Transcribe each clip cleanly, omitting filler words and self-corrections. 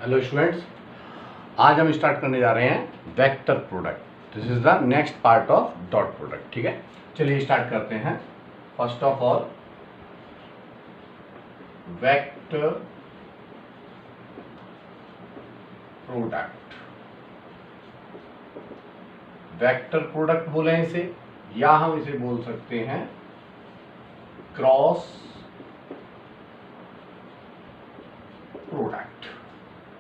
Hello students, आज हम start करने जा रहे हैं vector product. This is the next part of dot product. ठीक है, चलिए स्टार्ट करते हैं। First of all, vector product. Vector product बोले इसे, या हम इसे बोल सकते हैं क्रॉस प्रोडक्ट।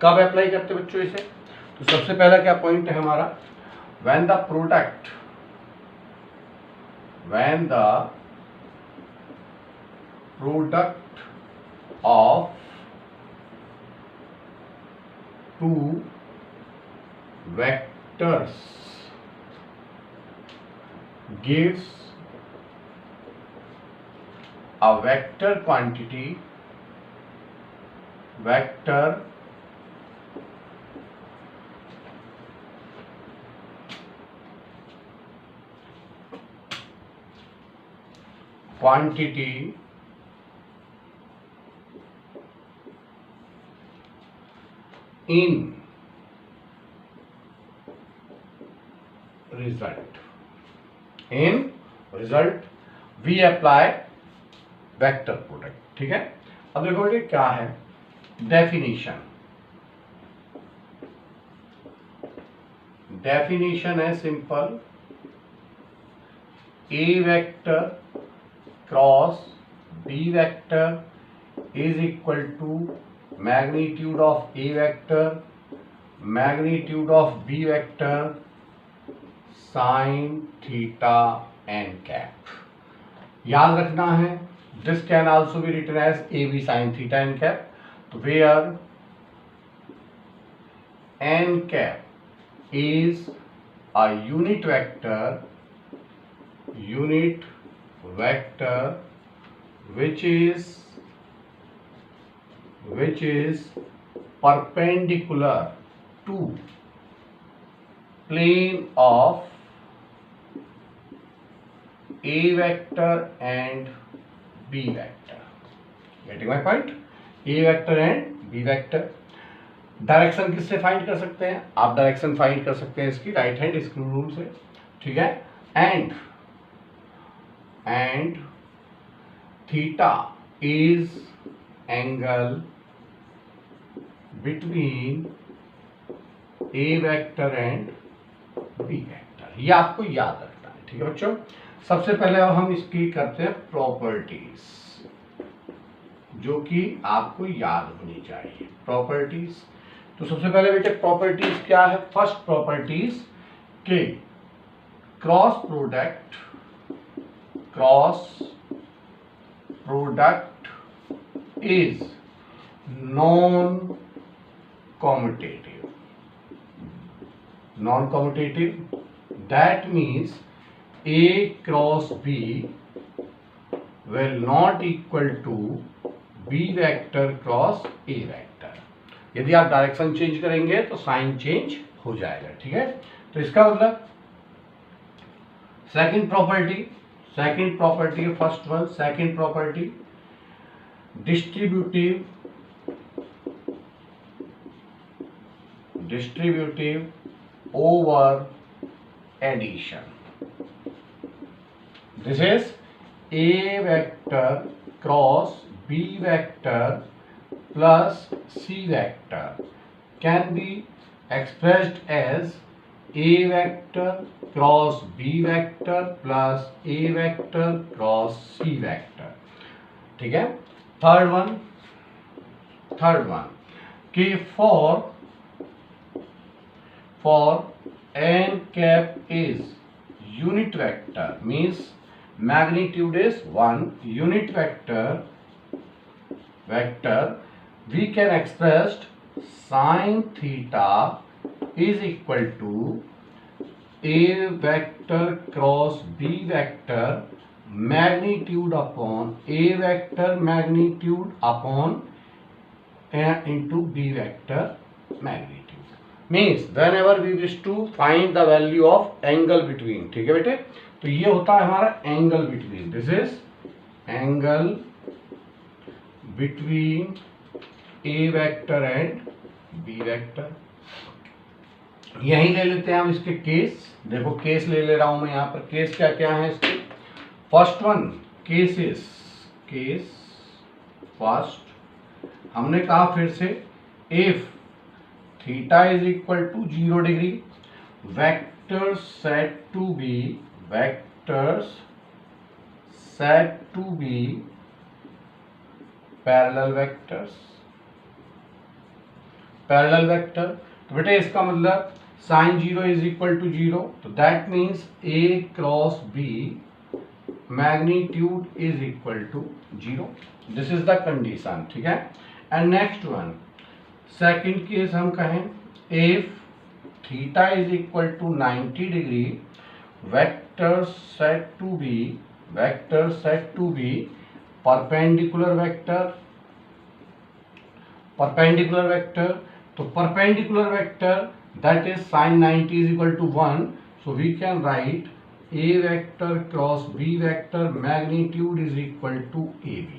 कब अप्लाई करते बच्चों इसे? तो सबसे पहला क्या पॉइंट है हमारा, when the product of two vectors gives a vector quantity, vector quantity in result we apply vector product। ठीक है, अब देखो बेटे क्या है डेफिनेशन है simple, A vector cross B vector is equal to magnitude of A vector magnitude of B vector sin theta n cap। याद रखना है, this can also be written as AB sin theta n cap। तो where n cap is a unit vector which is perpendicular to plane of A vector and B vector। Getting my point? A vector and B vector। Direction किससे find कर सकते हैं? आप direction find कर सकते हैं इसकी राइट हैंड स्क्रू रूल से। ठीक है, and theta is angle between A vector and B vector. ये आपको याद रखना है। ठीक है बच्चों, सबसे पहले अब हम इसकी करते हैं प्रॉपर्टीज, जो कि आपको याद होनी चाहिए प्रॉपर्टीज। तो सबसे पहले बेटे प्रॉपर्टीज क्या है? फर्स्ट प्रॉपर्टीज के cross product is non commutative, that means A cross B will not equal to B vector cross A vector। यदि आप डायरेक्शन चेंज करेंगे तो साइन चेंज हो जाएगा। ठीक है, तो इसका मतलब second property first one, second property distributive over addition. This is A vector cross B vector plus C vector can be expressed as A vector cross B vector plus A vector cross C vector। ठीक है, third one कि for n cap is unit vector means magnitude is 1 unit vector we can express sin theta is equal to A vector cross B vector magnitude upon A vector magnitude upon into B vector magnitude। means whenever we wish to find the value of angle between। ठीक है बेटे, तो ये होता है हमारा angle between. This is angle between A vector and B vector. यही ले लेते हैं हम इसके केस। देखो केस ले रहा हूं मैं यहाँ पर। केस क्या क्या है इसके? First one cases, case first हमने कहा फिर से, if theta is equal to 0 degree, vectors said to be, vectors said to be parallel vectors, parallel vector. तो बेटा इसका मतलब साइन 0 इज इक्वल टू 0, तो that means A cross B magnitude is equal to 0। This is the condition, ठीक है। And next one, second case हम कहें, if theta is equal to 90 degree, vector set to B, vector set to B perpendicular vector, perpendicular vector. तो perpendicular vector that is sin 90 is equal to 1, so we can write a vector cross b vector magnitude is equal to ab,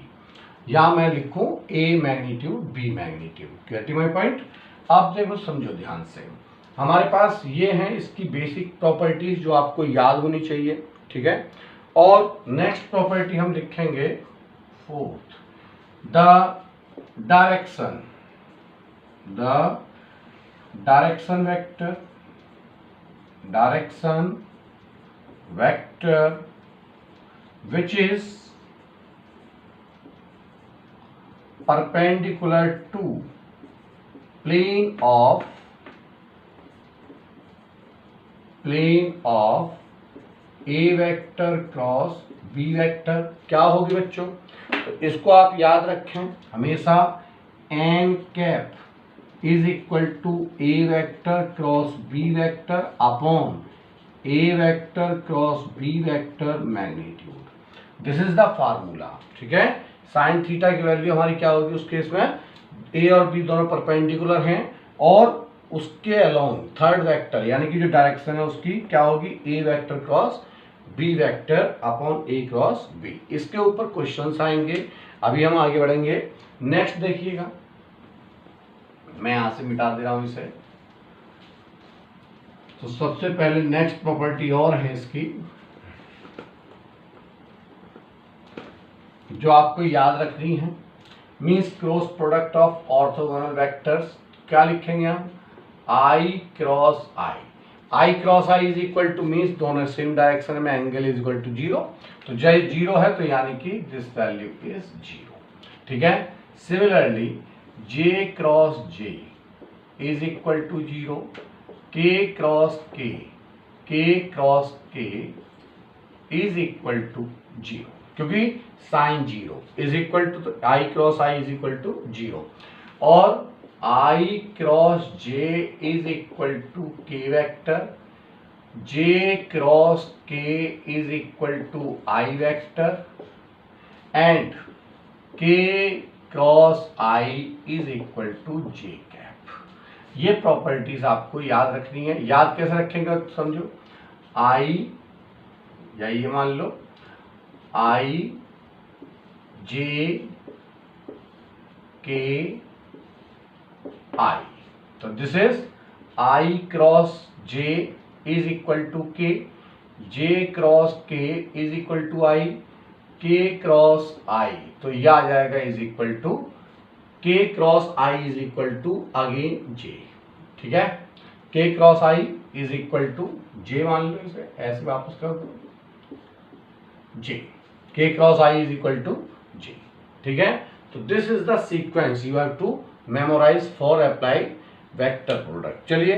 या मैं लिखूं a magnitude b magnitude. Getting my point? अब देखो समझो ध्यान से, हमारे पास ये हैं इसकी बेसिक प्रॉपर्टीज जो आपको याद होनी चाहिए, ठीक है। और नेक्स्ट प्रॉपर्टी हम लिखेंगे fourth, the direction, the direction vector, direction vector which is perpendicular to plane of a vector cross b vector। क्या होगी बच्चों? तो इसको आप याद रखें हमेशा, n cap is equal to a vector cross b vector upon a vector cross b vector magnitude। This is the formula, ठीक है। साइन थीटा की वैल्यू हमारी क्या होगी उस केस में? a और b दोनों परपेंडिकुलर हैं और उसके अलोंग थर्ड वेक्टर यानी कि जो डायरेक्शन है उसकी क्या होगी? a vector cross b vector upon a cross b। इसके ऊपर क्वेश्चंस आएंगे। अभी हम आगे बढ़ेंगे। नेक्स्ट देखिएगा, मैं यहां से मिटा दे रहा हूं इसे। तो सबसे पहले नेक्स्ट प्रॉपर्टी और है इसकी जो आपको याद रखनी है, means cross product of orthogonal vectors. क्या लिखेंगे हम? I cross i, i cross i is equal to means दोनों सेम डायरेक्शन में एंगल इज इक्वल टू 0। तो जब 0 है तो यानी कि दिस वैल्यू इज 0, ठीक है। Similarly J cross J is equal to 0, K cross K, K cross K is equal to 0, क्योंकि sine 0 is equal to I cross I is equal to 0, और I cross J is equal to K vector, J cross K is equal to I vector, and K cross I is equal to J cap. ये properties आपको याद रखनी है। याद कैसे रखेंगे समझो, I या ये मान लो I J K I, तो दिस इज I cross J is equal to K, J cross K is equal to I, K cross I, तो यह आ जाएगा is equal to K cross I is equal to again J, ठीक है। K cross I is equal to J मान लो, इसे ऐसे वापस कर दो J, K cross I is equal to J, ठीक है। तो this is the sequence you have to memorize for apply vector product. चलिए